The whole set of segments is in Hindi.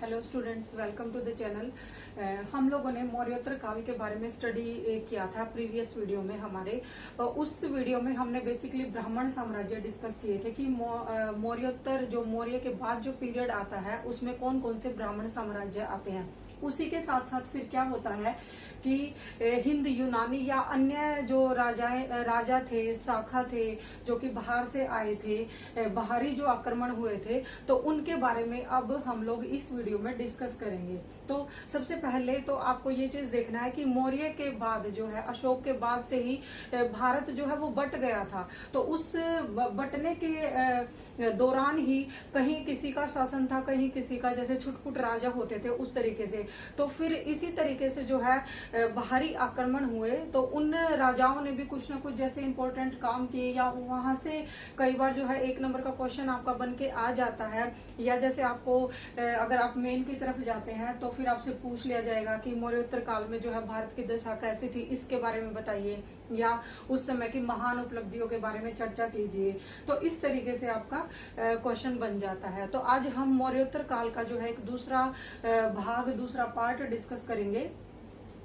Hello students, welcome to the channel. हम लोगों ने मौर्योत्तर काल के बारे में स्टडी किया था प्रीवियस वीडियो में हमारे। उस वीडियो में हमने बेसिकली ब्राह्मण साम्राज्य डिस्कस किए थे कि मौर्योत्तर जो मौर्य के बाद जो पीरियड आता है उसमें कौन कौन से ब्राह्मण साम्राज्य आते हैं। उसी के साथ साथ फिर क्या होता है कि हिंद यूनानी या अन्य जो राजा थे, शाखा थे, जो कि बाहर से आए थे, बाहरी जो आक्रमण हुए थे, तो उनके बारे में अब हम लोग इस वीडियो में डिस्कस करेंगे। तो सबसे पहले तो आपको ये चीज देखना है कि मौर्य के बाद जो है, अशोक के बाद से ही भारत जो है वो बट गया था। तो उस बटने के दौरान ही कहीं किसी का शासन था, कहीं किसी का, जैसे छुटपुट राजा होते थे उस तरीके से। तो फिर इसी तरीके से जो है बाहरी आक्रमण हुए, तो उन राजाओं ने भी कुछ ना कुछ जैसे इंपॉर्टेंट काम किए, या वहां से कई बार जो है एक नंबर का क्वेश्चन आपका बन के आ जाता है। या जैसे आपको अगर आप मेन की तरफ जाते हैं तो फिर आपसे पूछ लिया जाएगा कि मौर्योत्तर काल में जो है भारत की दशा कैसी थी, इसके बारे में बताइए, या उस समय की महान उपलब्धियों के बारे में चर्चा कीजिए। तो इस तरीके से आपका क्वेश्चन बन जाता है। तो आज हम मौर्योत्तर काल का जो है एक दूसरा भाग, दूसरा पार्ट डिस्कस करेंगे।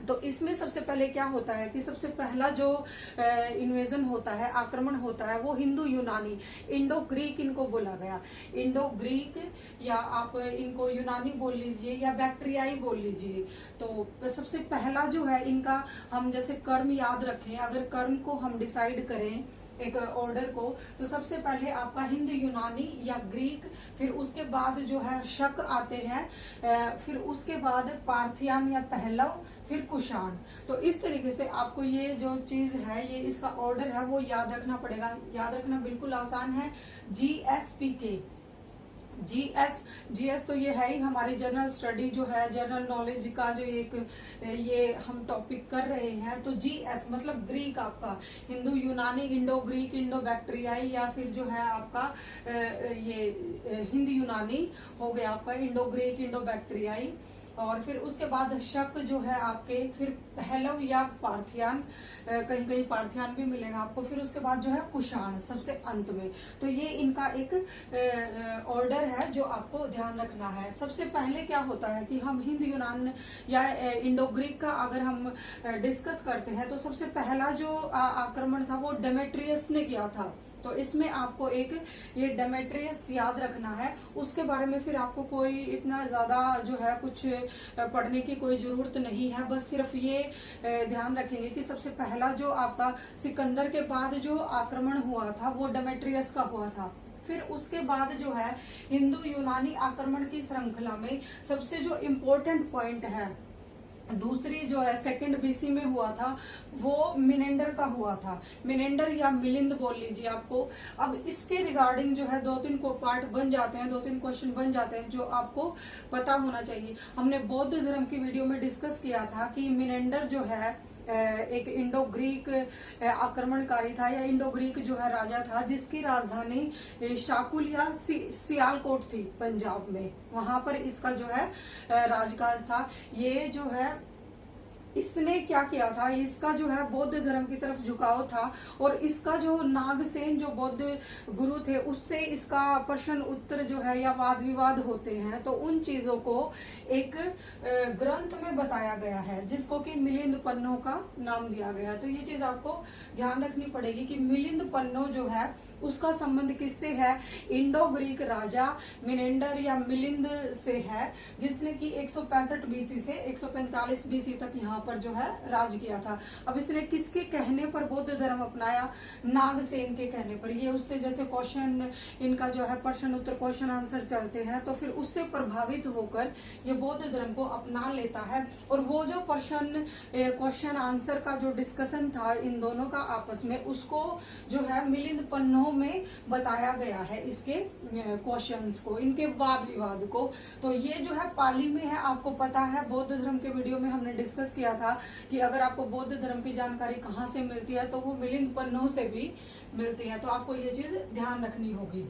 तो इसमें सबसे पहले क्या होता है कि सबसे पहला जो इन्वेजन होता है, आक्रमण होता है, वो हिंदू यूनानी, इंडो ग्रीक इनको बोला गया। इंडो ग्रीक, या आप इनको यूनानी बोल लीजिए या बैक्ट्रियाई बोल लीजिए। तो सबसे पहला जो है इनका, हम जैसे कर्म याद रखें, अगर कर्म को हम डिसाइड करें एक ऑर्डर को, तो सबसे पहले आपका हिंद यूनानी या ग्रीक, फिर उसके बाद जो है शक आते हैं, फिर उसके बाद पार्थियान या पहलव, फिर कुषाण। तो इस तरीके से आपको ये जो चीज है, ये इसका ऑर्डर है वो याद रखना पड़ेगा। याद रखना बिल्कुल आसान है। GSPK, जीएस तो ये है ही हमारी जनरल स्टडी जो है, जनरल नॉलेज का जो एक ये हम टॉपिक कर रहे हैं। तो जीएस मतलब ग्रीक, आपका हिंदू यूनानी, इंडो ग्रीक, इंडो बैक्ट्रियाई, या फिर जो है आपका ये हिंद यूनानी हो गया आपका, इंडो ग्रीक, इंडो बैक्ट्रियाई। और फिर उसके बाद शक जो है आपके, फिर पहलव या पार्थियान, कहीं कहीं पार्थियान भी मिलेगा आपको, फिर उसके बाद जो है कुषाण सबसे अंत में। तो ये इनका एक ऑर्डर है जो आपको ध्यान रखना है। सबसे पहले क्या होता है कि हम हिंद यूनान या इंडो ग्रीक का अगर हम डिस्कस करते हैं, तो सबसे पहला जो आक्रमण था वो डेमेट्रियस ने किया था। तो इसमें आपको एक ये डेमेट्रियस याद रखना है। उसके बारे में फिर आपको कोई इतना ज्यादा जो है कुछ पढ़ने की कोई जरूरत नहीं है। बस सिर्फ ये ध्यान रखेंगे कि सबसे पहला जो आपका सिकंदर के बाद जो आक्रमण हुआ था वो डेमेट्रियस का हुआ था। फिर उसके बाद जो है हिंदू यूनानी आक्रमण की श्रृंखला में सबसे जो इम्पोर्टेंट पॉइंट है, दूसरी जो है सेकंड बीसी में हुआ था, वो मिनेंडर का हुआ था। मिनेंडर या मिलिंद बोल लीजिए आपको। अब इसके रिगार्डिंग जो है 2-3 को पार्ट बन जाते हैं, 2-3 क्वेश्चन बन जाते हैं जो आपको पता होना चाहिए। हमने बौद्ध धर्म की वीडियो में डिस्कस किया था कि मिनेंडर जो है एक इंडो ग्रीक आक्रमणकारी था, या इंडो ग्रीक जो है राजा था, जिसकी राजधानी शाकुल या सियालकोट थी पंजाब में। वहां पर इसका जो है राजकाज था। ये जो है इसने क्या किया था, इसका जो है बौद्ध धर्म की तरफ झुकाव था, और इसका जो नागसेन जो बौद्ध गुरु थे उससे इसका प्रश्न उत्तर जो है या वाद विवाद होते हैं। तो उन चीजों को एक ग्रंथ में बताया गया है जिसको कि मिलिंद पन्नो का नाम दिया गया है। तो ये चीज आपको ध्यान रखनी पड़ेगी कि मिलिंद पन्नो जो है उसका संबंध किससे है, इंडो ग्रीक राजा मिनेंडर या मिलिंद से है, जिसने कि 165 बीसी से 145 बीसी तक यहाँ पर जो है राज किया था। अब इसने किसके कहने पर बौद्ध धर्म अपनाया, नागसेन के कहने पर। ये उससे जैसे क्वेश्चन इनका जो है प्रश्न उत्तर क्वेश्चन आंसर चलते हैं, तो फिर उससे प्रभावित होकर ये बौद्ध धर्म को अपना लेता है। और वो जो क्वेश्चन आंसर का जो डिस्कशन था इन दोनों का आपस में, उसको जो है मिलिंद पन्नो में बताया गया है, इसके क्वेश्चंस को, इनके वाद विवाद को। तो ये जो है पाली में है, आपको पता है। बौद्ध धर्म के वीडियो में हमने डिस्कस किया था कि अगर आपको बौद्ध धर्म की जानकारी कहाँ से मिलती है, तो वो मिलिंद पन्नो से भी मिलती है। तो आपको ये चीज ध्यान रखनी होगी।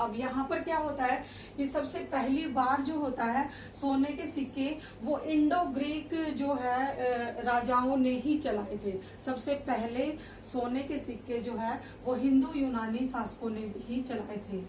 अब यहाँ पर क्या होता है कि सबसे पहली बार जो होता है सोने के सिक्के, वो इंडो ग्रीक जो है राजाओं ने ही चलाए थे। सबसे पहले सोने के सिक्के जो है वो हिंदू यूनानी शासकों ने ही चलाए थे।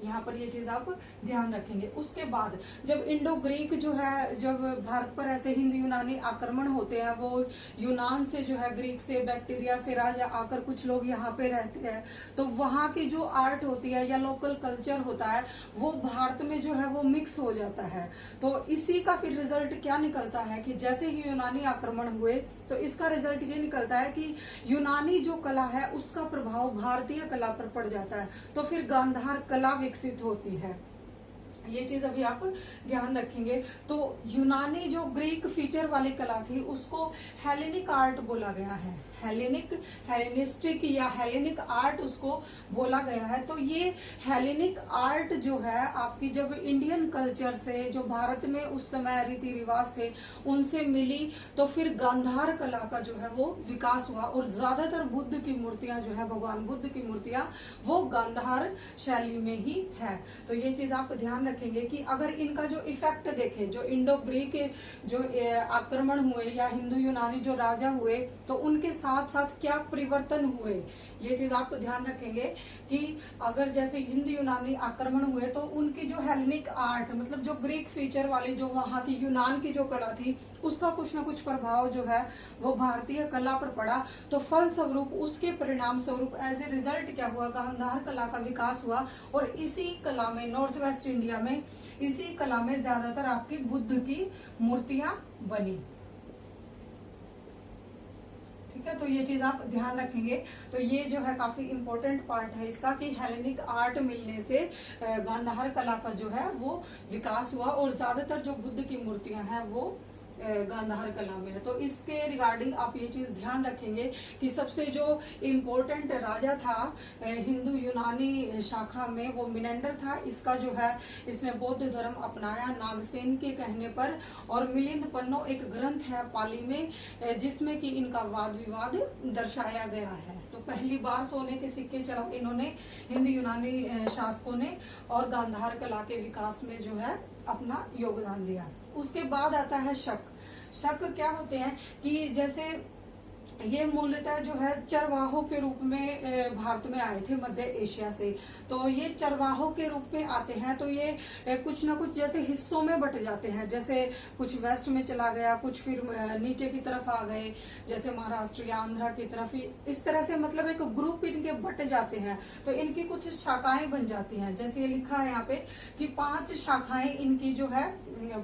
यहाँ पर ये चीज आप ध्यान रखेंगे। उसके बाद जब इंडो ग्रीक जो है, जब भारत पर ऐसे हिंदू यूनानी आक्रमण होते हैं, वो यूनान से जो है, ग्रीक से, बैक्टीरिया से राजा आकर कुछ लोग यहाँ पे रहते हैं, तो वहाँ की जो आर्ट होती है या लोकल कल्चर होता है वो भारत में जो है वो मिक्स हो जाता है। तो इसी का फिर रिजल्ट क्या निकलता है कि जैसे ही यूनानी आक्रमण हुए तो इसका रिजल्ट ये निकलता है कि यूनानी जो कला है उसका प्रभाव भारतीय कला पर पड़ जाता है, तो फिर गांधार कला विकसित होती है। ये चीज अभी आप ध्यान रखेंगे। तो यूनानी जो ग्रीक फीचर वाली कला थी उसको हेलेनिक आर्ट बोला गया है, हेलेनिस्टिक या हेलेनिक आर्ट उसको बोला गया है। तो ये हेलेनिक आर्ट जो है आपकी जब इंडियन कल्चर से, जो भारत में उस समय रीति रिवाज थे उनसे मिली, तो फिर गांधार कला का जो है वो विकास हुआ और ज्यादातर बुद्ध की मूर्तियां जो है, भगवान बुद्ध की मूर्तियां वो गांधार शैली में ही है। तो ये चीज आप ध्यान रखेंगे कि अगर इनका जो इफेक्ट देखें, जो इंडो ग्रीक जो आक्रमण हुए या हिंदू यूनानी जो राजा हुए तो उनके साथ साथ क्या परिवर्तन हुए, ये चीज आप ध्यान रखेंगे कि अगर जैसे हिंदू यूनानी आक्रमण हुए तो उनकी जो हेलेनिक आर्ट, मतलब जो ग्रीक फीचर वाली जो वहां की यूनान की जो कला थी उसका कुछ ना कुछ प्रभाव जो है वो भारतीय कला पर पड़ा। तो फल स्वरूप, उसके परिणाम स्वरूप एज ए रिजल्ट क्या हुआ, गांधार कला का विकास हुआ और इसी कला में, नॉर्थ वेस्ट इंडिया में इसी कला में ज्यादातर आपकी बुद्ध की मूर्तियां बनी। ठीक है, तो ये चीज आप ध्यान रखेंगे। तो ये जो है काफी इंपॉर्टेंट पार्ट है इसका कि हेलेनिक आर्ट मिलने से गांधार कला का जो है वो विकास हुआ और ज्यादातर जो बुद्ध की मूर्तियां हैं वो गांधार कला में है। तो इसके रिगार्डिंग आप ये चीज ध्यान रखेंगे कि सबसे जो इम्पोर्टेंट राजा था हिंदू यूनानी शाखा में वो मिनेंडर था। इसका जो है इसने बौद्ध धर्म अपनाया नागसेन के कहने पर, और मिलिंद पन्नो एक ग्रंथ है पाली में जिसमें कि इनका वाद विवाद दर्शाया गया है। तो पहली बार सोने के सिक्के चला इन्होंने हिंदू यूनानी शासकों ने और गांधार कला के विकास में जो है अपना योगदान दिया। उसके बाद आता है शक। शक क्या होते हैं कि जैसे ये मूलतः जो है चरवाहों के रूप में भारत में आए थे मध्य एशिया से। तो ये चरवाहों के रूप में आते हैं तो ये कुछ ना कुछ जैसे हिस्सों में बट जाते हैं, जैसे कुछ वेस्ट में चला गया, कुछ फिर नीचे की तरफ आ गए, जैसे महाराष्ट्र या आंध्रा की तरफ, इस तरह से मतलब एक ग्रुप इनके बट जाते हैं। तो इनकी कुछ शाखाएं बन जाती हैं, जैसे ये लिखा है यहाँ पे कि 5 शाखाएं इनकी जो है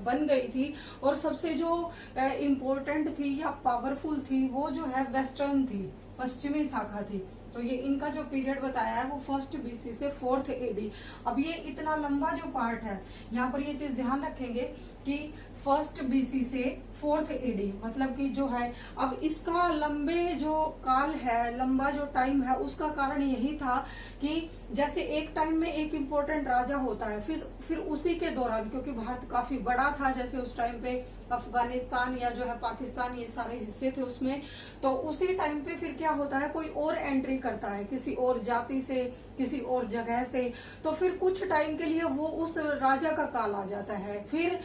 बन गई थी और सबसे जो इम्पोर्टेंट थी या पावरफुल थी वो जो है वेस्टर्न थी, पश्चिमी शाखा थी। तो ये इनका जो पीरियड बताया है वो 1st BC से 4th AD। अब ये इतना लंबा जो पार्ट है यहाँ पर ये चीज ध्यान रखेंगे कि 1st BC से 4th AD मतलब कि जो है, अब इसका लंबे जो काल है, लंबा जो टाइम है, उसका कारण यही था कि जैसे एक टाइम में एक इम्पोर्टेंट राजा होता है, फिर उसी के दौरान, क्योंकि भारत काफी बड़ा था, जैसे उस टाइम पे अफगानिस्तान या जो है पाकिस्तान ये सारे हिस्से थे उसमें, तो उसी टाइम पे फिर क्या होता है कोई और एंट्री करता है किसी और जाति से, किसी और जगह से, तो फिर कुछ टाइम के लिए वो उस राजा का काल आ जाता है। फिर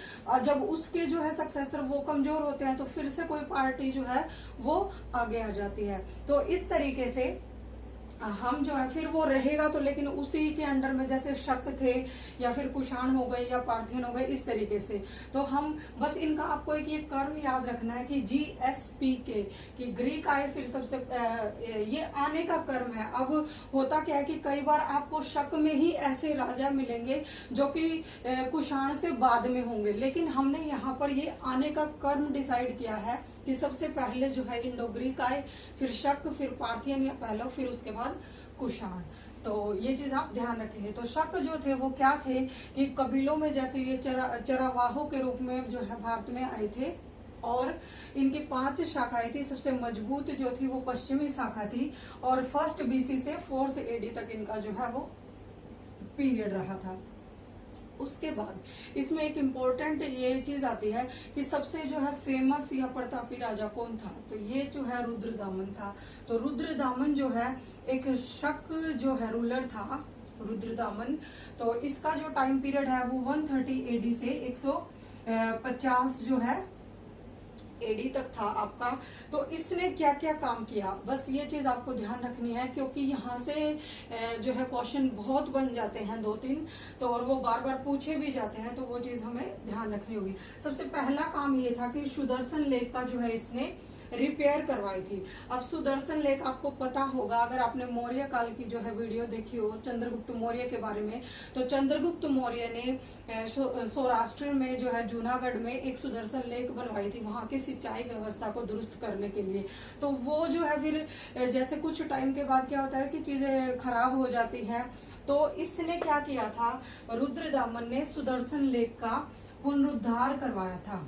जब उसके जो है सक्सेसर वो कमजोर होते हैं तो फिर से कोई पार्टी जो है वो आगे आ जाती है। तो इस तरीके से हम जो है फिर वो रहेगा तो, लेकिन उसी के अंडर में जैसे शक थे या फिर कुषाण हो गए या पार्थियन हो गए, इस तरीके से। तो हम बस इनका आपको एक ये कर्म याद रखना है कि GSPK कि ग्रीक आए, फिर सबसे ये आने का कर्म है। अब होता क्या है कि कई बार आपको शक में ही ऐसे राजा मिलेंगे जो कि कुषाण से बाद में होंगे, लेकिन हमने यहाँ पर ये आने का कर्म डिसाइड किया है कि सबसे पहले जो है इंडो ग्रीक आए, फिर शक, फिर पार्थियन या पहलो, फिर उसके बाद कुषाण। तो ये चीज आप ध्यान रखेंगे। तो शक जो थे वो क्या थे कि कबीलों में जैसे ये चरवाहों के रूप में जो है भारत में आए थे और इनकी 5 शाखाएं थी। सबसे मजबूत जो थी वो पश्चिमी शाखा थी और 1st BC से 4th AD तक इनका जो है वो पीरियड रहा था। उसके बाद इसमें एक इम्पोर्टेंट ये चीज आती है कि सबसे जो है फेमस या प्रतापी राजा कौन था, तो ये जो है रुद्रदामन था। तो रुद्रदामन जो है एक शक जो है रूलर था रुद्रदामन। तो इसका जो टाइम पीरियड है वो 130 AD से 150 जो है एडी तक था आपका। तो इसने क्या क्या काम किया, बस ये चीज आपको ध्यान रखनी है, क्योंकि यहाँ से जो है क्वेश्चन बहुत बन जाते हैं 2-3, तो और वो बार बार पूछे भी जाते हैं, तो वो चीज हमें ध्यान रखनी होगी। सबसे पहला काम ये था कि सुदर्शन लेक का जो है इसने रिपेयर करवाई थी। अब सुदर्शन लेक आपको पता होगा, अगर आपने मौर्य काल की जो है वीडियो देखी हो चंद्रगुप्त मौर्य के बारे में, तो चंद्रगुप्त मौर्य ने सौराष्ट्र में जो है जूनागढ़ में एक सुदर्शन लेक बनवाई थी, वहां की सिंचाई व्यवस्था को दुरुस्त करने के लिए। तो वो जो है फिर जैसे कुछ टाइम के बाद क्या होता है कि चीजें खराब हो जाती हैं, तो इसने क्या किया था, रुद्रदामन ने सुदर्शन लेक का पुनरुद्धार करवाया था।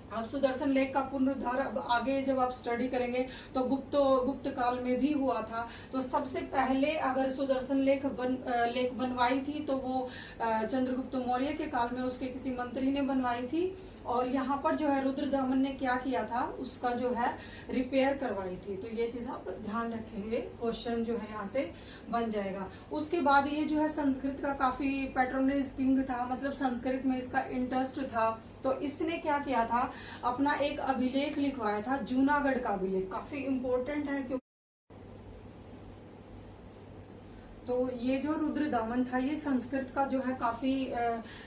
अब सुदर्शन लेक का पुनरुद्धार अब आगे जब आप स्टडी करेंगे तो गुप्त काल में भी हुआ था। तो सबसे पहले अगर सुदर्शन लेक बनवाई थी तो वो चंद्रगुप्त मौर्य के काल में उसके किसी मंत्री ने बनवाई थी, और यहाँ पर जो है रुद्रदामन ने क्या किया था, उसका जो है रिपेयर करवाई थी। तो ये चीज आप ध्यान रखेंगे, क्वेश्चन जो है यहाँ से बन जाएगा। उसके बाद ये जो है संस्कृत का काफी पैट्रोनेज किंग था, मतलब संस्कृत में इसका इंटरेस्ट था। तो इसने क्या किया था, अपना एक अभिलेख लिखवाया था, जूनागढ़ का अभिलेख, काफी इंपॉर्टेंट है। क्योंकि तो ये जो रुद्रदामन था ये संस्कृत का जो है काफी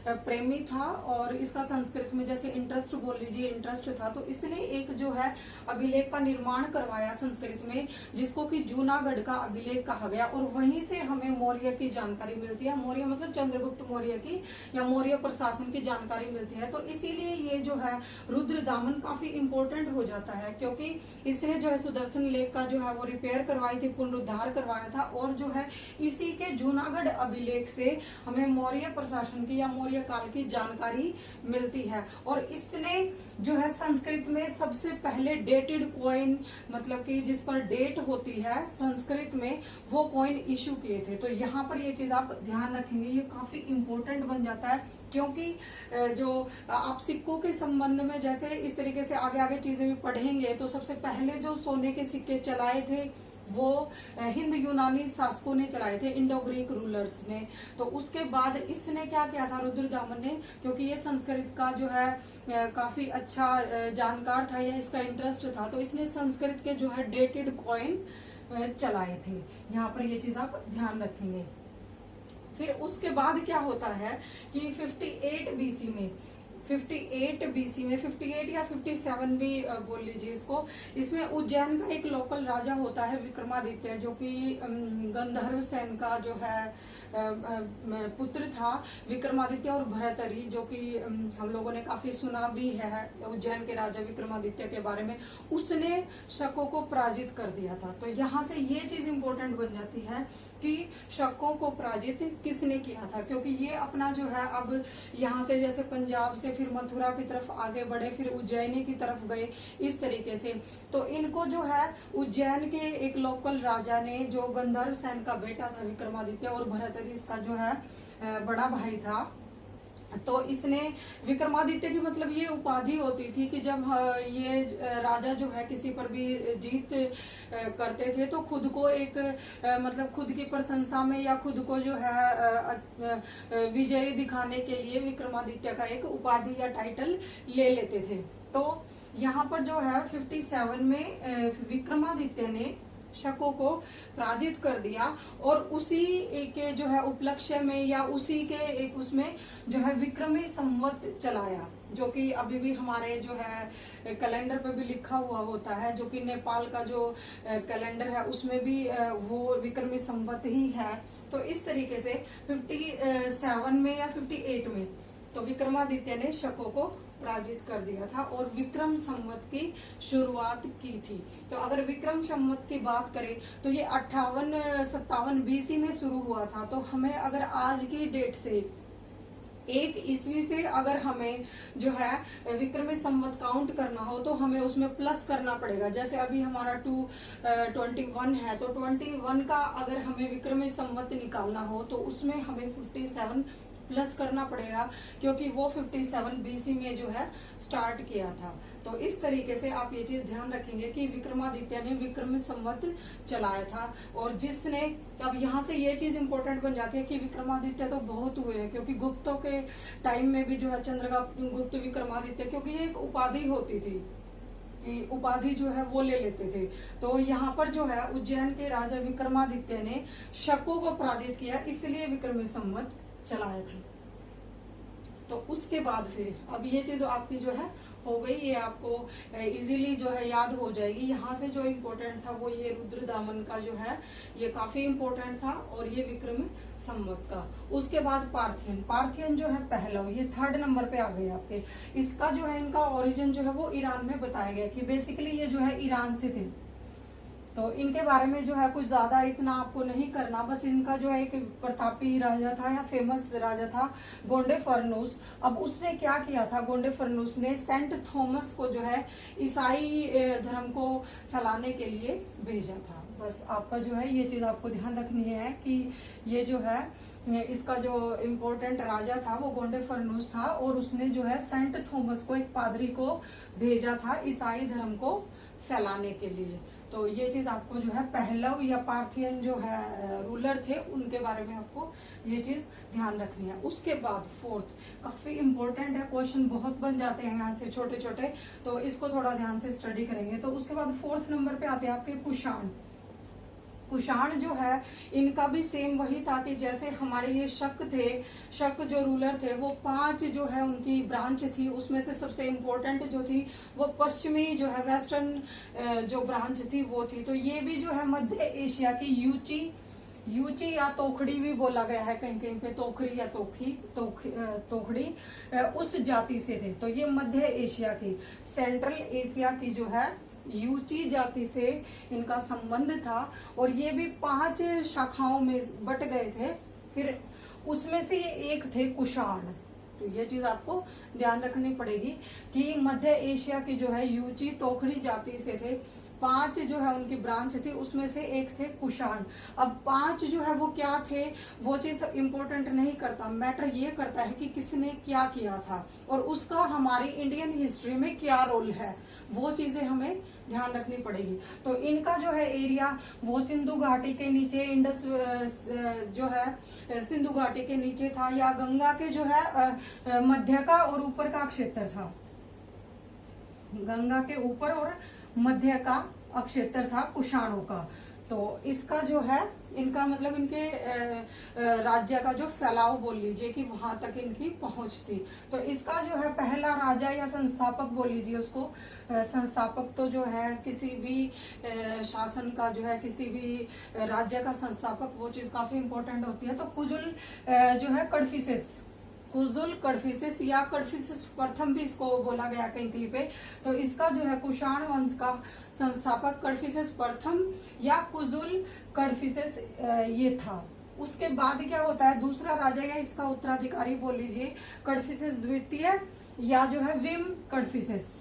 प्रेमी था, और इसका संस्कृत में जैसे इंटरेस्ट बोल लीजिए इंटरेस्ट था। तो इसने एक जो है अभिलेख का निर्माण करवाया संस्कृत में, जिसको कि जूनागढ़ का अभिलेख कहा गया, और वहीं से हमें मौर्य की जानकारी मिलती है। मौर्य मतलब चंद्रगुप्त मौर्य की या मौर्य प्रशासन की जानकारी मिलती है। तो इसीलिए ये जो है रुद्रदामन काफी इंपॉर्टेंट हो जाता है, क्योंकि इसने जो है सुदर्शन लेक का जो है वो रिपेयर करवाई थी, पुनरुद्धार करवाया था, और जो है इसी के जूनागढ़ अभिलेख से हमें मौर्य प्रशासन की या मौर्य काल की जानकारी मिलती है। और इसने जो है संस्कृत में सबसे पहले डेटेड कॉइन, मतलब कि जिस पर डेट होती है संस्कृत में, वो कॉइन इशू किए थे। तो यहाँ पर ये चीज आप ध्यान रखेंगे, ये काफी इंपॉर्टेंट बन जाता है, क्योंकि जो आप सिक्कों के संबंध में जैसे इस तरीके से आगे आगे चीजें भी पढ़ेंगे, तो सबसे पहले जो सोने के सिक्के चलाए थे वो हिंद यूनानी शासकों ने चलाए थे, इंडो ग्रीक रूलर्स ने। तो उसके बाद इसने क्या किया था रुद्रदामन ने, क्योंकि ये संस्कृत का जो है काफी अच्छा जानकार था या इसका इंटरेस्ट था, तो इसने संस्कृत के जो है डेटेड कॉइन चलाए थे। यहाँ पर ये चीज आप ध्यान रखेंगे। फिर उसके बाद क्या होता है कि 58 बीसी में 58 या 57 भी बोल लीजिए इसको, इसमें उज्जैन का एक लोकल राजा होता है विक्रमादित्य, जो कि गंधर्व सेन का जो है पुत्र था। विक्रमादित्य और भरतरी, जो कि हम लोगों ने काफी सुना भी है उज्जैन के राजा विक्रमादित्य के बारे में, उसने शकों को पराजित कर दिया था। तो यहाँ से ये चीज इंपॉर्टेंट बन जाती है कि शकों को पराजित किसने किया था, क्योंकि ये अपना जो है अब यहाँ से जैसे पंजाब से फिर मथुरा की तरफ आगे बढ़े, फिर उज्जैनी की तरफ गए, इस तरीके से। तो इनको जो है उज्जैन के एक लोकल राजा ने, जो गंधर्व सेन का बेटा था विक्रमादित्य, और भरतरी इसका जो है बड़ा भाई था, तो इसने विक्रमादित्य की मतलब ये उपाधि होती थी कि जब ये राजा जो है किसी पर भी जीत करते थे, तो खुद को एक मतलब खुद की प्रशंसा में या खुद को जो है विजयी दिखाने के लिए विक्रमादित्य का एक उपाधि या टाइटल ले लेते थे। तो यहाँ पर जो है 57 में विक्रमादित्य ने शकों को पराजित कर दिया, और उसी के जो है उपलक्ष्य में या उसी के एक उसमें जो है विक्रमी संवत चलाया, जो कि अभी भी हमारे जो है कैलेंडर पे भी लिखा हुआ होता है, जो कि नेपाल का जो कैलेंडर है उसमें भी वो विक्रमी संवत ही है। तो इस तरीके से 57 में या 58 में तो विक्रमादित्य ने शकों को पराजित कर दिया था और विक्रम संवत की शुरुआत की थी। तो अगर विक्रम संवत की बात करें तो ये 58-57 बीसी में शुरू हुआ था। तो हमें अगर आज की डेट से 1 ईस्वी से अगर हमें जो है विक्रमी संवत काउंट करना हो तो हमें उसमें प्लस करना पड़ेगा। जैसे अभी हमारा 21 है, तो 21 का अगर हमें विक्रमी संवत निकालना हो तो उसमें हमें 57 प्लस करना पड़ेगा, क्योंकि वो 57 बीसी में जो है स्टार्ट किया था। तो इस तरीके से आप ये चीज ध्यान रखेंगे कि विक्रमादित्य ने विक्रमी संवत चलाया था। और जिसने, अब यहाँ से ये चीज इंपॉर्टेंट बन जाती है कि विक्रमादित्य तो बहुत हुए हैं, क्योंकि गुप्तों के टाइम में भी जो है चंद्रगुप्त विक्रमादित्य, क्योंकि ये एक उपाधि होती थी की उपाधि जो है वो ले लेते थे। तो यहाँ पर जो है उज्जैन के राजा विक्रमादित्य ने शकों को पराजित किया, इसलिए विक्रमी संवत चलाया था। तो उसके बाद फिर अब ये चीज आपकी जो है हो गई, ये आपको इजीली जो है याद हो जाएगी। यहाँ से जो इम्पोर्टेंट था वो ये रुद्रदामन का जो है ये काफी इम्पोर्टेंट था, और ये विक्रम संवत का। उसके बाद पार्थियन, पार्थियन जो है पहलव, ये 3rd नंबर पे आ गए आपके। इसका जो है इनका ओरिजिन जो है वो ईरान में बताया गया कि बेसिकली ये जो है ईरान से थे। तो इनके बारे में जो है कुछ ज्यादा इतना आपको नहीं करना, बस इनका जो है एक प्रतापी राजा था या फेमस राजा था गोंडे फर्नूस। अब उसने क्या किया था, गोंडे फर्नूस ने सेंट थॉमस को जो है ईसाई धर्म को फैलाने के लिए भेजा था। बस आपका जो है ये चीज आपको ध्यान रखनी है कि ये जो है इसका जो इम्पोर्टेंट राजा था वो गोंडे फर्नूस था, और उसने जो है सेंट थॉमस को, एक पादरी को भेजा था ईसाई धर्म को फैलाने के लिए। तो ये चीज आपको जो है पहलव या पार्थियन जो है रूलर थे उनके बारे में आपको ये चीज ध्यान रखनी है। उसके बाद 4th काफी इंपॉर्टेंट है, क्वेश्चन बहुत बन जाते हैं यहाँ से छोटे छोटे, तो इसको थोड़ा ध्यान से स्टडी करेंगे। तो उसके बाद 4th नंबर पे आते हैं आपके कुषाण। कुषाण जो है इनका भी सेम वही था कि जैसे हमारे ये शक थे, शक जो रूलर थे वो 5 जो है उनकी ब्रांच थी, उसमें से सबसे इम्पोर्टेंट जो थी वो पश्चिमी जो है वेस्टर्न जो ब्रांच थी वो थी। तो ये भी जो है मध्य एशिया की यूची या तोखड़ी भी बोला गया है कहीं कहीं पे, तोखरी या तोखड़ी उस जाति से थे। तो ये मध्य एशिया की, सेंट्रल एशिया की जो है यूची जाति से इनका संबंध था, और ये भी 5 शाखाओं में बट गए थे, फिर उसमें से ये एक थे कुषाण। तो ये चीज आपको ध्यान रखनी पड़ेगी कि मध्य एशिया की जो है यूची तोखड़ी जाति से थे, 5 जो है उनकी ब्रांच थी, उसमें से एक थे कुषाण। अब 5 जो है वो क्या थे वो चीज इंपॉर्टेंट नहीं करता, मैटर ये करता है कि किसने क्या किया था और उसका हमारी इंडियन हिस्ट्री में क्या रोल है, वो चीजें हमें ध्यान रखनी पड़ेगी। तो इनका जो है एरिया वो सिंधु घाटी के नीचे, इंडस जो है सिंधु घाटी के नीचे था, या गंगा के जो है मध्य का और ऊपर का क्षेत्र था, गंगा के ऊपर और मध्य का क्षेत्र था कुषाणों का। तो इसका जो है इनका मतलब इनके राज्य का जो फैलाव बोल लीजिए कि वहां तक इनकी पहुंच थी। तो इसका जो है पहला राजा या संस्थापक बोल लीजिए उसको, संस्थापक तो जो है किसी भी शासन का जो है, किसी भी राज्य का संस्थापक, वो चीज काफी इंपॉर्टेंट होती है। तो कुजुल जो है कडफिसेस, कुजुल कडफिसेस या कडफिसेस प्रथम भी इसको बोला गया कहीं कहीं पे। तो इसका जो है कुषाण वंश का संस्थापक कडफिसेस प्रथम या कुजुल कडफिसेस ये था। उसके बाद क्या होता है, दूसरा राजा या इसका उत्तराधिकारी बोल लीजिए कडफिसेस द्वितीय या जो है विम कडफिसेस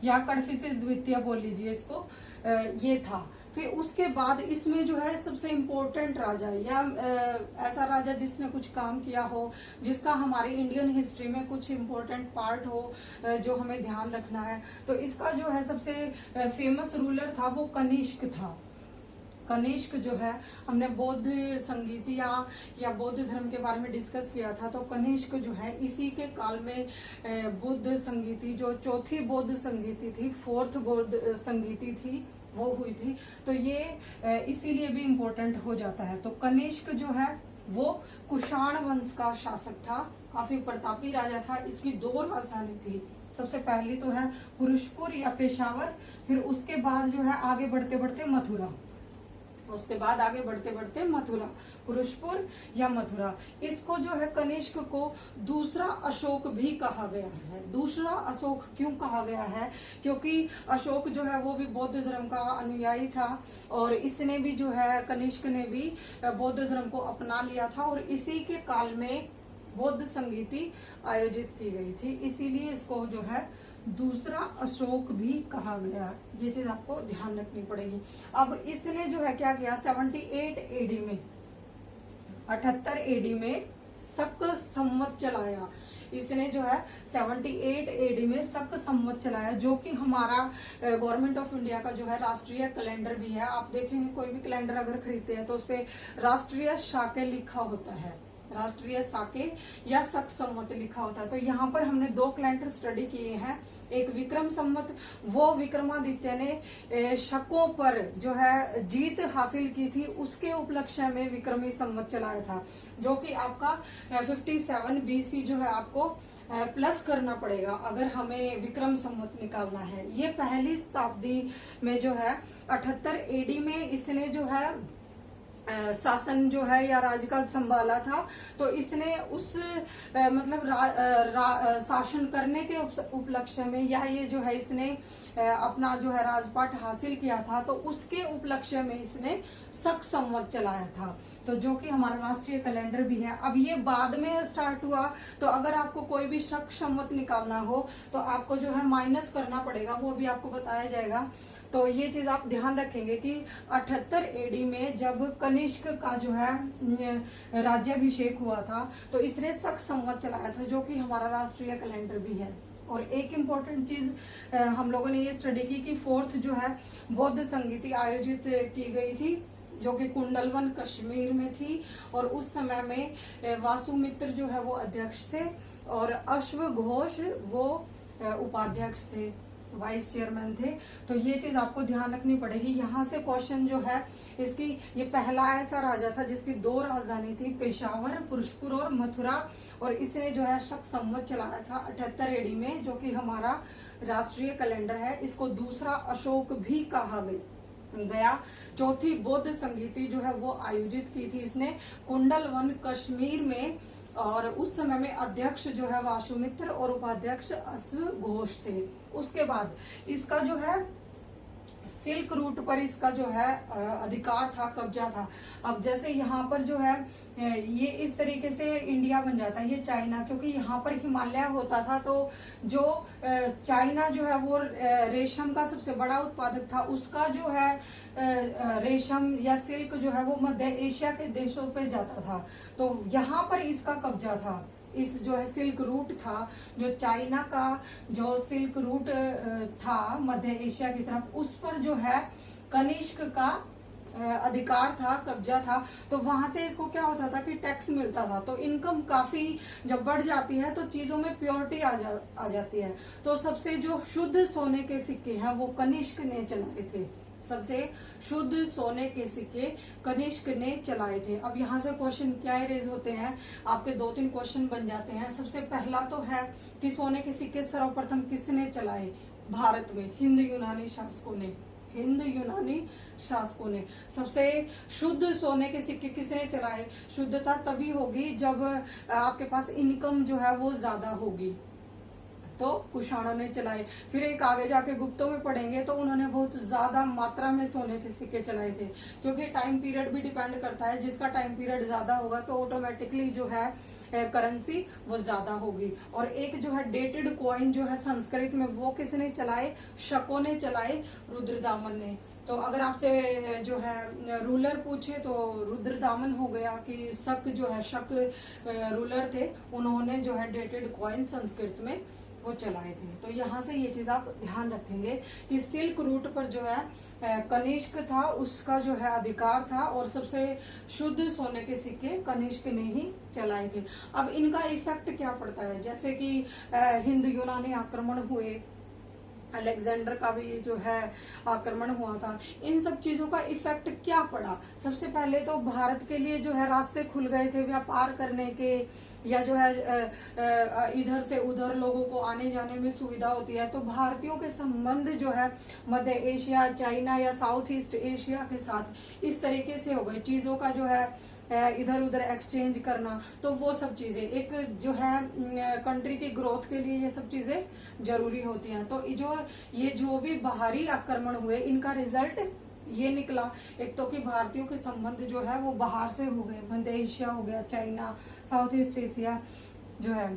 या कडफिसेस द्वितीय बोल लीजिए इसको, ये था। फिर उसके बाद इसमें जो है सबसे इम्पोर्टेंट राजा या ऐसा राजा जिसने कुछ काम किया हो, जिसका हमारे इंडियन हिस्ट्री में कुछ इम्पोर्टेंट पार्ट हो जो हमें ध्यान रखना है। तो इसका जो है सबसे फेमस रूलर था वो कनिष्क था। कनिष्क जो है हमने बौद्ध संगीतिया या बौद्ध धर्म के बारे में डिस्कस किया था। तो कनिष्क जो है इसी के काल में बुद्ध संगीति जो चौथी बौद्ध संगीति थी, 4th बौद्ध संगीति थी, वो हुई थी। तो ये इसीलिए भी इम्पोर्टेंट हो जाता है। तो कनिष्क जो है वो कुषाण वंश का शासक था, काफी प्रतापी राजा था। इसकी 2 राजधानी थी, सबसे पहली तो है पुरुषपुर या पेशावर, फिर उसके बाद जो है आगे बढ़ते बढ़ते मथुरा, उसके बाद आगे बढ़ते बढ़ते मथुरा, पुरुषपुर या मथुरा। इसको जो है कनिष्क को दूसरा अशोक भी कहा गया है। दूसरा अशोक क्यों कहा गया है, क्योंकि अशोक जो है वो भी बौद्ध धर्म का अनुयायी था, और इसने भी जो है कनिष्क ने भी बौद्ध धर्म को अपना लिया था, और इसी के काल में बौद्ध संगीति आयोजित की गई थी, इसीलिए इसको जो है दूसरा अशोक भी कहा गया। ये चीज आपको ध्यान रखनी पड़ेगी। अब इसने जो है क्या किया, 78 एडी में, 78 एडी में शक संवत चलाया। इसने जो है 78 एडी में शक संवत चलाया, जो कि हमारा गवर्नमेंट ऑफ इंडिया का जो है राष्ट्रीय कैलेंडर भी है। आप देखेंगे कोई भी कैलेंडर अगर खरीदते हैं तो उस पे राष्ट्रीय शाके लिखा होता है, राष्ट्रीय साके या शक संवत लिखा होता है। तो यहाँ पर हमने 2 कैलेंडर स्टडी किए हैं, एक विक्रम संवत, वो विक्रमादित्य ने शकों पर जो है जीत हासिल की थी, उसके उपलक्ष्य में विक्रमी संवत चलाया था, जो कि आपका 57 BC जो है आपको प्लस करना पड़ेगा अगर हमें विक्रम संवत निकालना है। ये पहली शताब्दी में जो है 78 AD में इसने जो है शासन जो है या राजकाल संभाला था। तो इसने उस मतलब शासन करने के उपलक्ष्य में या ये जो है इसने अपना जो है राजपाट हासिल किया था, तो उसके उपलक्ष्य में इसने शक संवत चलाया था, तो जो कि हमारा राष्ट्रीय कैलेंडर भी है। अब ये बाद में स्टार्ट हुआ, तो अगर आपको कोई भी शक संवत निकालना हो तो आपको जो है माइनस करना पड़ेगा, वो भी आपको बताया जाएगा। तो ये चीज आप ध्यान रखेंगे कि 78 AD में जब कनिष्क का जो है राज्याभिषेक हुआ था, तो इसने शक संवत चलाया था, जो कि हमारा राष्ट्रीय कैलेंडर भी है। और एक इम्पोर्टेंट चीज हम लोगों ने ये स्टडी की कि 4th जो है बौद्ध संगीति आयोजित की गई थी, जो कि कुंडलवन कश्मीर में थी, और उस समय में वासुमित्र जो है वो अध्यक्ष थे और अश्व घोष वो उपाध्यक्ष थे, वाइस चेयरमैन थे। तो ये चीज आपको ध्यान रखनी पड़ेगी। यहाँ से क्वेश्चन जो है इसकी, ये पहला ऐसा राजा था जिसकी 2 राजधानी थी, पेशावर, पुरुषपुर और मथुरा, और इसने जो है शक संवत चलाया था 78 AD में, जो कि हमारा राष्ट्रीय कैलेंडर है। इसको दूसरा अशोक भी कहा गया। चौथी बौद्ध संगीति जो है वो आयोजित की थी इसने कुंडलवन कश्मीर में, और उस समय में अध्यक्ष जो है वासुमित्र और उपाध्यक्ष अश्व घोष थे। उसके बाद इसका जो है सिल्क रूट पर इसका जो है अधिकार था, कब्जा था। अब जैसे यहाँ पर जो है ये इस तरीके से इंडिया बन जाता है, ये चाइना, क्योंकि यहाँ पर हिमालय होता था, तो जो चाइना जो है वो रेशम का सबसे बड़ा उत्पादक था, उसका जो है रेशम या सिल्क जो है वो मध्य एशिया के देशों पे जाता था। तो यहाँ पर इसका कब्जा था, इस जो है सिल्क रूट था, जो चाइना का जो सिल्क रूट था मध्य एशिया की तरफ, उस पर जो है कनिष्क का अधिकार था, कब्जा था। तो वहां से इसको क्या होता था कि टैक्स मिलता था, तो इनकम काफी जब बढ़ जाती है तो चीजों में प्योरिटी आ जाती है। तो सबसे जो शुद्ध सोने के सिक्के हैं वो कनिष्क ने चलाए थे, सबसे शुद्ध सोने के सिक्के कनिष्क ने चलाए थे। अब यहाँ से क्वेश्चन क्या रेज होते हैं, आपके 2-3 क्वेश्चन बन जाते हैं। सबसे पहला तो है कि सोने के सिक्के सर्वप्रथम किसने चलाए भारत में? हिंद यूनानी शासकों ने, हिंद यूनानी शासकों ने। सबसे शुद्ध सोने के सिक्के किसने चलाए? शुद्धता तभी होगी जब आपके पास इनकम जो है वो ज्यादा होगी, तो कुषाणों ने चलाए। फिर एक आगे जाके गुप्तों में पढ़ेंगे तो उन्होंने बहुत ज्यादा मात्रा में सोने के सिक्के चलाए थे, क्योंकि टाइम पीरियड भी डिपेंड करता है, जिसका टाइम पीरियड ज्यादा होगा तो ऑटोमेटिकली जो है करेंसी वो ज्यादा होगी। और एक जो है डेटेड कॉइन जो है संस्कृत में, वो किसने चलाए? शकों ने चलाए, रुद्रदामन ने। तो अगर आपसे जो है रूलर पूछे तो रुद्रदामन हो गया, कि शक जो है, शक रूलर थे, उन्होंने जो है डेटेड कॉइन संस्कृत में वो चलाए थे। तो यहाँ से ये चीज आप ध्यान रखेंगे कि सिल्क रूट पर जो है कनिष्क था, उसका जो है अधिकार था, और सबसे शुद्ध सोने के सिक्के कनिष्क ने ही चलाए थे। अब इनका इफेक्ट क्या पड़ता है? जैसे कि हिंद यूनानी आक्रमण हुए, अलेक्जेंडर का भी जो है आक्रमण हुआ था, इन सब चीजों का इफेक्ट क्या पड़ा? सबसे पहले तो भारत के लिए जो है रास्ते खुल गए थे व्यापार करने के, या जो है इधर से उधर लोगों को आने जाने में सुविधा होती है। तो भारतीयों के संबंध जो है मध्य एशिया, चाइना या साउथ ईस्ट एशिया के साथ इस तरीके से हो गए, चीजों का जो है इधर उधर एक्सचेंज करना। तो वो सब चीजें एक जो है कंट्री की ग्रोथ के लिए ये सब चीजें जरूरी होती हैं। तो ये जो भी बाहरी आक्रमण हुए, इनका रिजल्ट ये निकला, एक तो कि भारतीयों के संबंध जो है वो बाहर से हो गए, मध्य एशिया हो गया, चाइना, साउथ ईस्ट एशिया जो है।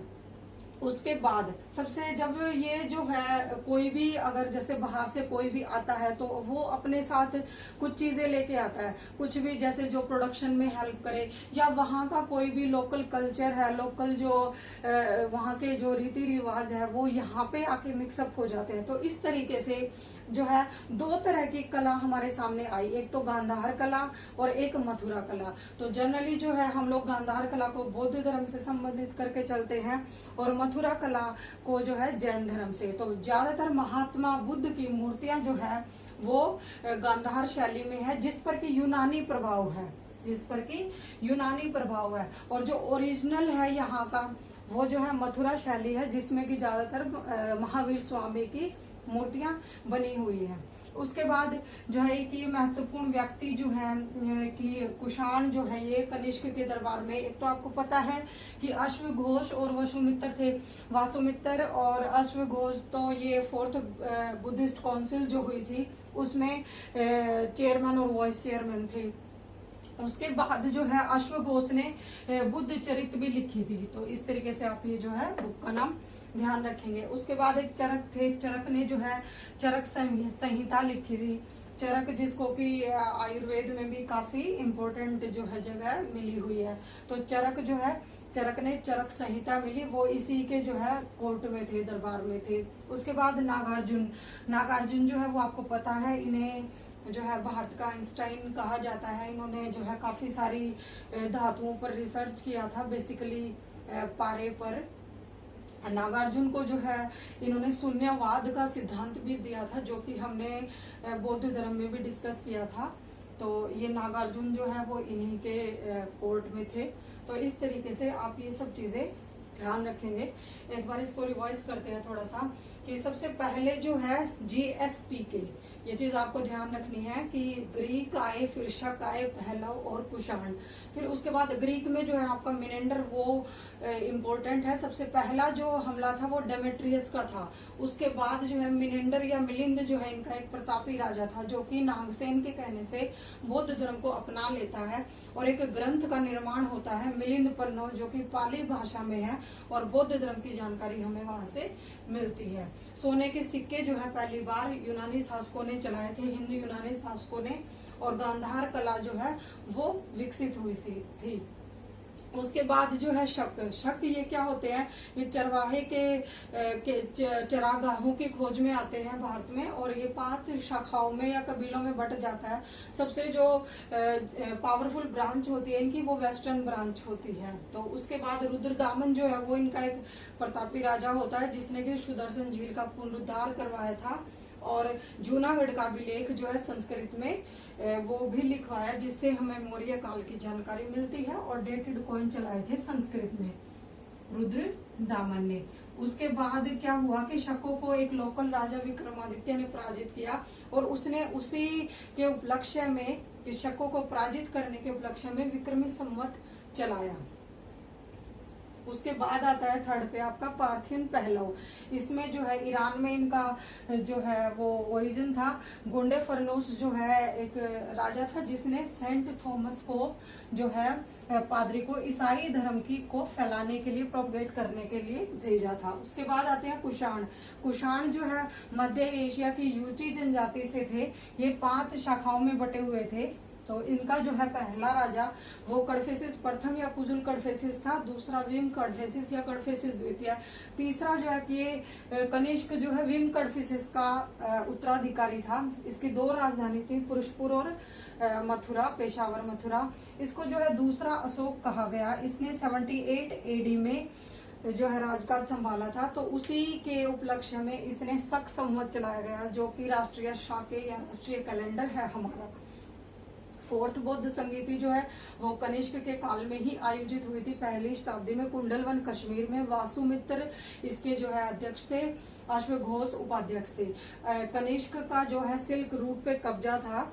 उसके बाद सबसे जब ये जो है कोई भी अगर जैसे बाहर से कोई भी आता है तो वो अपने साथ कुछ चीजें लेके आता है, कुछ भी जैसे जो प्रोडक्शन में हेल्प करे, या वहाँ का कोई भी लोकल कल्चर है, लोकल जो वहाँ के जो रीति रिवाज है वो यहाँ पे आके मिक्सअप हो जाते हैं। तो इस तरीके से जो है दो तरह की कला हमारे सामने आई, एक तो गांधार कला और एक मथुरा कला। तो जनरली जो है हम लोग गांधार कला को बौद्ध धर्म से संबंधित करके चलते हैं और मथुरा कला को जो है जैन धर्म से। तो ज्यादातर महात्मा बुद्ध की मूर्तियां जो है वो गांधार शैली में है, जिस पर कि यूनानी प्रभाव है, जिस पर कि यूनानी प्रभाव है। और जो ओरिजिनल है यहाँ का वो जो है मथुरा शैली है, जिसमें कि ज्यादातर महावीर स्वामी की मूर्तियां बनी हुई है। उसके बाद जो है कि महत्वपूर्ण व्यक्ति जो है कि कुषाण जो है ये कनिष्क के दरबार में, एक तो आपको पता है कि अश्वघोष और वसुमित्र थे। वासुमित्र और अश्वघोष तो ये 4th बुद्धिस्ट काउंसिल जो हुई थी उसमें चेयरमैन और वाइस चेयरमैन थे। उसके बाद जो है अश्वघोष ने बुद्ध चरित भी लिखी थी। तो इस तरीके से आप ये जो है बुक का नाम ध्यान रखेंगे। उसके बाद एक चरक थे, चरक ने जो है चरक संहिता लिखी थी। चरक जिसको कि आयुर्वेद में भी काफी इम्पोर्टेंट जो है जगह मिली हुई है। तो चरक जो है, चरक ने चरक संहिता मिली, वो इसी के जो है कोर्ट में थे, दरबार में थे। उसके बाद नागार्जुन, नागार्जुन जो है वो आपको पता है, इन्हें जो है भारत का आइंस्टाइन कहा जाता है। इन्होंने जो है काफी सारी धातुओं पर रिसर्च किया था, बेसिकली पारे पर। नागार्जुन को जो है इन्होंने शून्यवाद का सिद्धांत भी दिया था, जो कि हमने बौद्ध धर्म में भी डिस्कस किया था। तो ये नागार्जुन जो है वो इन्हीं के कोर्ट में थे। तो इस तरीके से आप ये सब चीजें ध्यान रखेंगे। एक बार इसको रिवाइज करते हैं थोड़ा सा कि सबसे पहले जो है GSP के, ये चीज आपको ध्यान रखनी है कि ग्रीक आए, फिर शक आए, पहलव और कुषाण। फिर उसके बाद ग्रीक में जो है आपका मिनेंडर वो इम्पोर्टेंट है। सबसे पहला जो हमला था वो डेमेट्रियस का था। उसके बाद जो है मिनेंडर या मिलिंद जो है इनका एक प्रतापी राजा था, जो कि नागसेन के कहने से बौद्ध धर्म को अपना लेता है और एक ग्रंथ का निर्माण होता है मिलिंद पन्नो, जो कि पाली भाषा में है और बौद्ध धर्म की जानकारी हमें वहां से मिलती है। सोने के सिक्के जो है पहली बार यूनानी शासकों ने चलाए थे, हिंदू यूनानी शासकों ने, और गांधार कला जो है वो विकसित हुई थी। उसके बाद जो है शक, शक ये क्या होते हैं, ये चरवाहे के चरागाहों की खोज में आते हैं भारत में, और ये 5 शाखाओं में या कबीलों में बट जाता है। सबसे जो पावरफुल ब्रांच होती है इनकी वो वेस्टर्न ब्रांच होती है। तो उसके बाद रुद्रदामन जो है वो इनका एक प्रतापी राजा होता है, जिसने कि सुदर्शन झील का पुनरुद्धार करवाया था। और जूनागढ़ का भी लेख जो है संस्कृत में वो भी लिखवाया, जिससे हमें मौर्य काल की जानकारी मिलती है। और डेटेड कॉइन चलाए थे संस्कृत में रुद्र दामन ने। उसके बाद क्या हुआ कि शकों को एक लोकल राजा विक्रमादित्य ने पराजित किया, और उसने उसी के उपलक्ष्य में, शकों को पराजित करने के उपलक्ष्य में विक्रमी संवत चलाया। उसके बाद आता है 3rd पे आपका पार्थियन पहलव। इसमें जो है ईरान में इनका जो है वो ओरिजिन था। गोंडे फर्नूस जो है एक राजा था, जिसने सेंट थॉमस को जो है पादरी को ईसाई धर्म को फैलाने के लिए, प्रोपगेट करने के लिए भेजा था। उसके बाद आते हैं कुषाण। कुषाण जो है मध्य एशिया की यूची जनजाति से थे। ये 5 शाखाओं में बटे हुए थे। तो इनका जो है पहला राजा वो कडफेसिस प्रथम या कुजुल कडफेसिस था, दूसरा विम कडफेसिस या कडफेसिस द्वितीय, तीसरा जो है कि कनिष्क जो है विम कडफेसिस का उत्तराधिकारी था। इसकी 2 राजधानी थी, पुरुषपुर और मथुरा, पेशावर मथुरा। इसको जो है दूसरा अशोक कहा गया। इसने 78 AD में जो है राजकाज संभाला था। तो उसी के उपलक्ष्य में इसने शक संवत चलाया गया, जो कि राष्ट्रीय शाके या राष्ट्रीय कैलेंडर है हमारा। 4th बौद्ध संगीति जो है वो कनिष्क के काल में ही आयोजित हुई थी, 1ली शताब्दी में, कुंडलवन कश्मीर में। वासुमित्र इसके जो है अध्यक्ष थे, अश्वघोष उपाध्यक्ष थे। कनिष्क का जो है सिल्क रूट पे कब्जा था,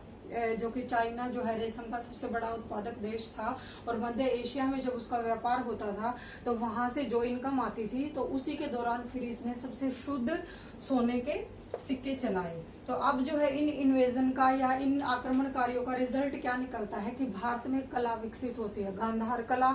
जो कि चाइना जो है रेशम का सबसे बड़ा उत्पादक देश था, और मध्य एशिया में जब उसका व्यापार होता था तो वहां से जो इनकम आती थी, तो उसी के दौरान फिर इसने सबसे शुद्ध सोने के सिक्के चलाए। तो अब जो है इन इन्वेजन का या इन आक्रमणकारियों का रिजल्ट क्या निकलता है कि भारत में कला विकसित होती है। गांधार कला,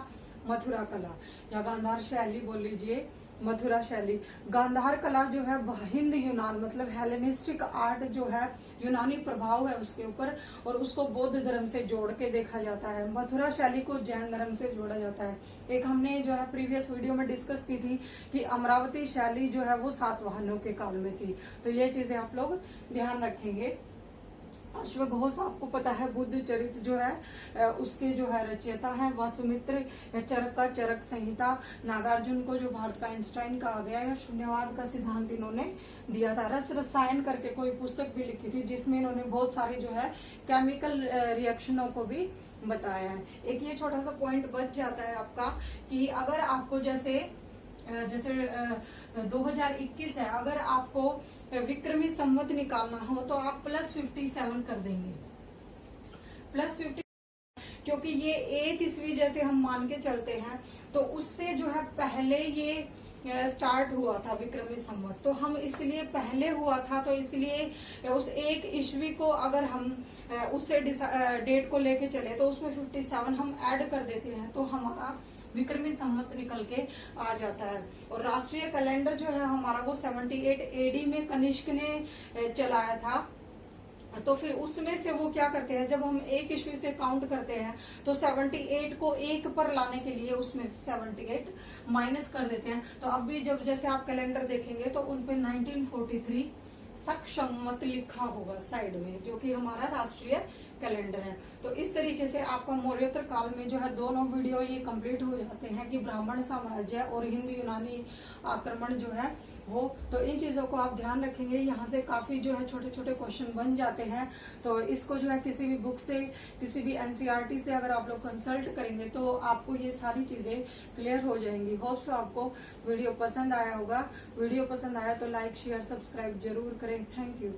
मथुरा कला या गांधार शैली बोल लीजिए, मथुरा शैली। गांधार कला जो है वह हिंद यूनान मतलब हेलेनिस्टिक आर्ट जो है, यूनानी प्रभाव है उसके ऊपर, और उसको बौद्ध धर्म से जोड़ के देखा जाता है। मथुरा शैली को जैन धर्म से जोड़ा जाता है। एक हमने जो है प्रीवियस वीडियो में डिस्कस की थी कि अमरावती शैली जो है वो सातवाहनों के काल में थी। तो ये चीजें आप लोग ध्यान रखेंगे। अश्वघोष आपको पता है बुद्ध चरित जो है उसके जो है रचयिता है। वासुमित्र चरक का चरक संहिता, नागार्जुन को जो भारत का आइंस्टाइन कहा गया है, शून्यवाद का सिद्धांत इन्होंने दिया था। रस रसायन करके कोई पुस्तक भी लिखी थी जिसमें इन्होंने बहुत सारे जो है केमिकल रिएक्शनों को भी बताया है। एक ये छोटा सा पॉइंट बच जाता है आपका कि अगर आपको जैसे 2021 है, अगर आपको विक्रमी संवत निकालना हो तो आप +57 कर देंगे, +50, क्योंकि ये 1 ईस्वी जैसे हम मान के चलते हैं तो उससे जो है पहले ये स्टार्ट हुआ था विक्रमी संवत। तो हम इसलिए पहले हुआ था तो इसलिए उस 1 ईस्वी को अगर हम उससे डेट को लेके चले तो उसमें 57 हम ऐड कर देते हैं तो हमारा विक्रमी संवत निकल के आ जाता है। और राष्ट्रीय कैलेंडर जो है हमारा वो 78 AD में कनिष्क ने चलाया था। तो फिर उसमें से वो क्या करते हैं, जब हम 1 ईस्वी से काउंट करते हैं तो 78 को 1 पर लाने के लिए उसमें से 78 माइनस कर देते हैं। तो अब भी जब जैसे आप कैलेंडर देखेंगे तो उनपे 1943 शक संवत लिखा होगा साइड में, जो कि हमारा राष्ट्रीय कैलेंडर है। तो इस तरीके से आपका मौर्योत्तर काल में जो है दोनों वीडियो ये कंप्लीट हो जाते हैं कि ब्राह्मण साम्राज्य और हिंद यूनानी आक्रमण जो है वो। तो इन चीजों को आप ध्यान रखेंगे। यहाँ से काफी जो है छोटे छोटे क्वेश्चन बन जाते हैं। तो इसको जो है किसी भी बुक से, किसी भी NCERT से अगर आप लोग कंसल्ट करेंगे तो आपको ये सारी चीजें क्लियर हो जाएंगी। होप सो आपको वीडियो पसंद आया होगा। वीडियो पसंद आया तो लाइक शेयर सब्सक्राइब जरूर करें। Thank you.